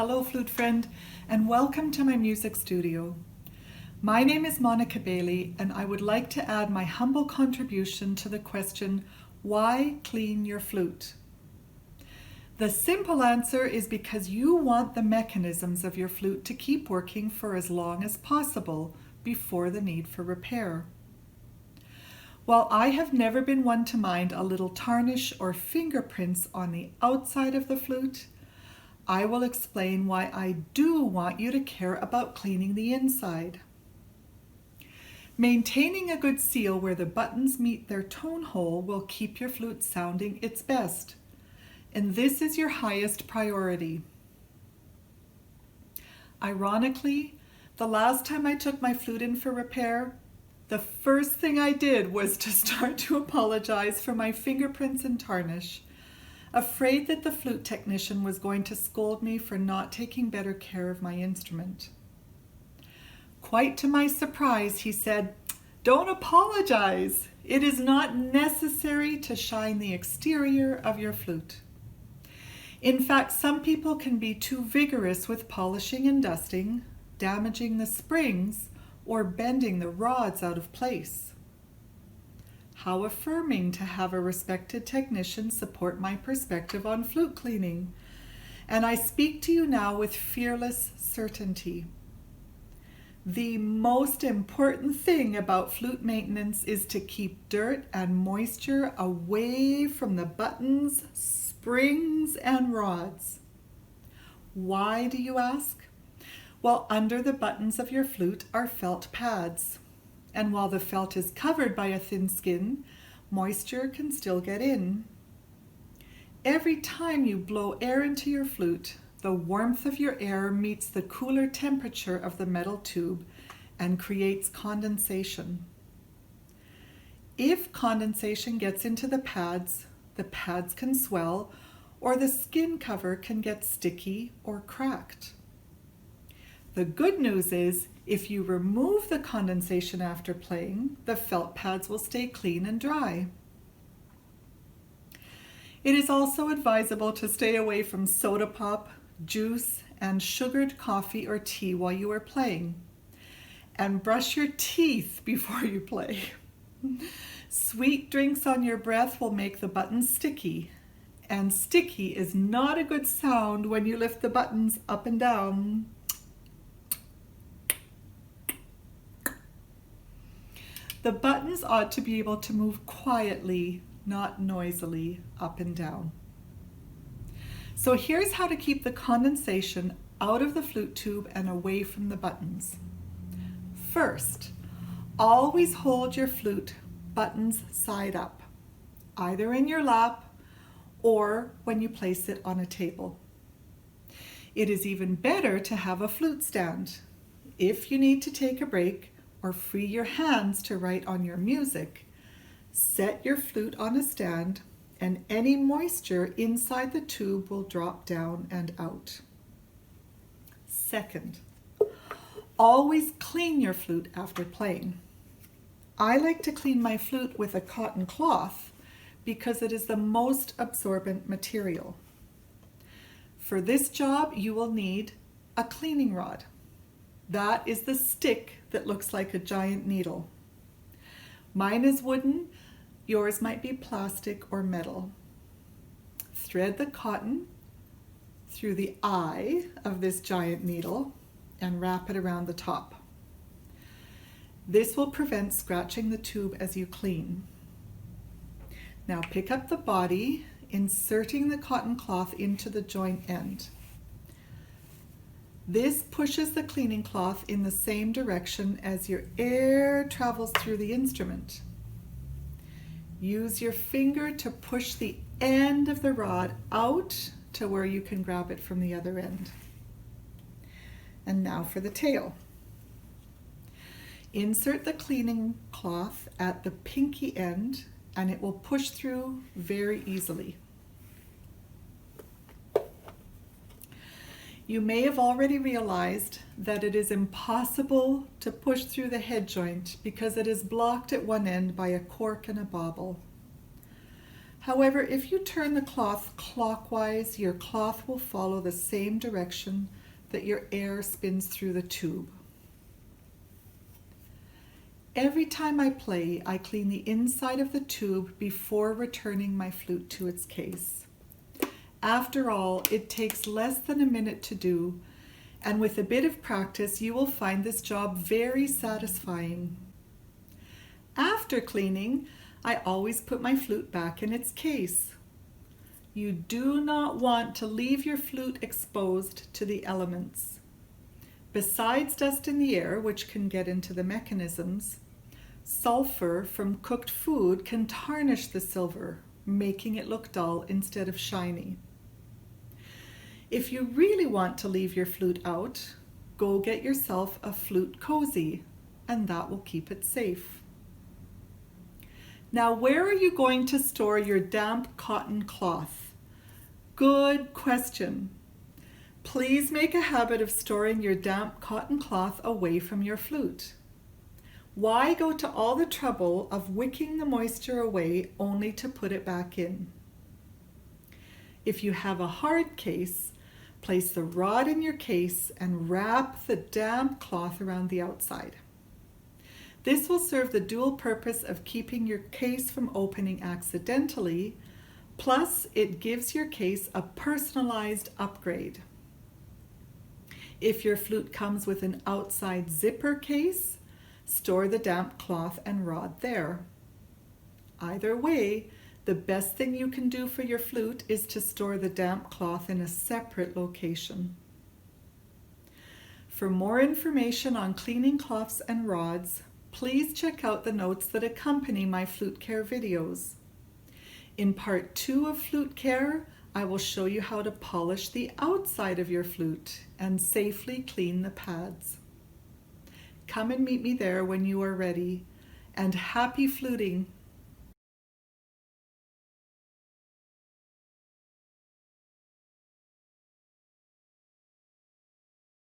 Hello, flute friend, and welcome to my music studio. My name is Monica Bailey, and I would like to add my humble contribution to the question, why clean your flute? The simple answer is because you want the mechanisms of your flute to keep working for as long as possible before the need for repair. While I have never been one to mind a little tarnish or fingerprints on the outside of the flute, I will explain why I do want you to care about cleaning the inside. Maintaining a good seal where the buttons meet their tone hole will keep your flute sounding its best, and this is your highest priority. Ironically, the last time I took my flute in for repair, the first thing I did was to start to apologize for my fingerprints and tarnish, afraid that the flute technician was going to scold me for not taking better care of my instrument. Quite to my surprise, he said, "Don't apologize. It is not necessary to shine the exterior of your flute." In fact, some people can be too vigorous with polishing and dusting, damaging the springs, or bending the rods out of place. How affirming to have a respected technician support my perspective on flute cleaning. And I speak to you now with fearless certainty. The most important thing about flute maintenance is to keep dirt and moisture away from the buttons, springs, and rods. Why, do you ask? Well, under the buttons of your flute are felt pads. And while the felt is covered by a thin skin, moisture can still get in. Every time you blow air into your flute, the warmth of your air meets the cooler temperature of the metal tube and creates condensation. If condensation gets into the pads can swell, or the skin cover can get sticky or cracked. The good news is, if you remove the condensation after playing, the felt pads will stay clean and dry. It is also advisable to stay away from soda pop, juice, and sugared coffee or tea while you are playing. And brush your teeth before you play. Sweet drinks on your breath will make the buttons sticky, and sticky is not a good sound when you lift the buttons up and down. The buttons ought to be able to move quietly, not noisily, up and down. So here's how to keep the condensation out of the flute tube and away from the buttons. First, always hold your flute buttons side up, either in your lap or when you place it on a table. It is even better to have a flute stand. If you need to take a break, or free your hands to write on your music, set your flute on a stand and any moisture inside the tube will drop down and out. Second, always clean your flute after playing. I like to clean my flute with a cotton cloth because it is the most absorbent material. For this job, you will need a cleaning rod. That is the stick that looks like a giant needle. Mine is wooden, yours might be plastic or metal. Thread the cotton through the eye of this giant needle and wrap it around the top. This will prevent scratching the tube as you clean. Now pick up the body, inserting the cotton cloth into the joint end. This pushes the cleaning cloth in the same direction as your air travels through the instrument. Use your finger to push the end of the rod out to where you can grab it from the other end. And now for the tail. Insert the cleaning cloth at the pinky end and it will push through very easily. You may have already realized that it is impossible to push through the head joint because it is blocked at one end by a cork and a bobble. However, if you turn the cloth clockwise, your cloth will follow the same direction that your air spins through the tube. Every time I play, I clean the inside of the tube before returning my flute to its case. After all, it takes less than a minute to do, and with a bit of practice, you will find this job very satisfying. After cleaning, I always put my flute back in its case. You do not want to leave your flute exposed to the elements. Besides dust in the air, which can get into the mechanisms, sulfur from cooked food can tarnish the silver, making it look dull instead of shiny. If you really want to leave your flute out, go get yourself a flute cozy, and that will keep it safe. Now, where are you going to store your damp cotton cloth? Good question. Please make a habit of storing your damp cotton cloth away from your flute. Why go to all the trouble of wicking the moisture away only to put it back in? If you have a hard case, place the rod in your case and wrap the damp cloth around the outside. This will serve the dual purpose of keeping your case from opening accidentally, plus it gives your case a personalized upgrade. If your flute comes with an outside zipper case, store the damp cloth and rod there. Either way, the best thing you can do for your flute is to store the damp cloth in a separate location. For more information on cleaning cloths and rods, please check out the notes that accompany my flute care videos. In part 2 of flute care, I will show you how to polish the outside of your flute and safely clean the pads. Come and meet me there when you are ready, and happy fluting!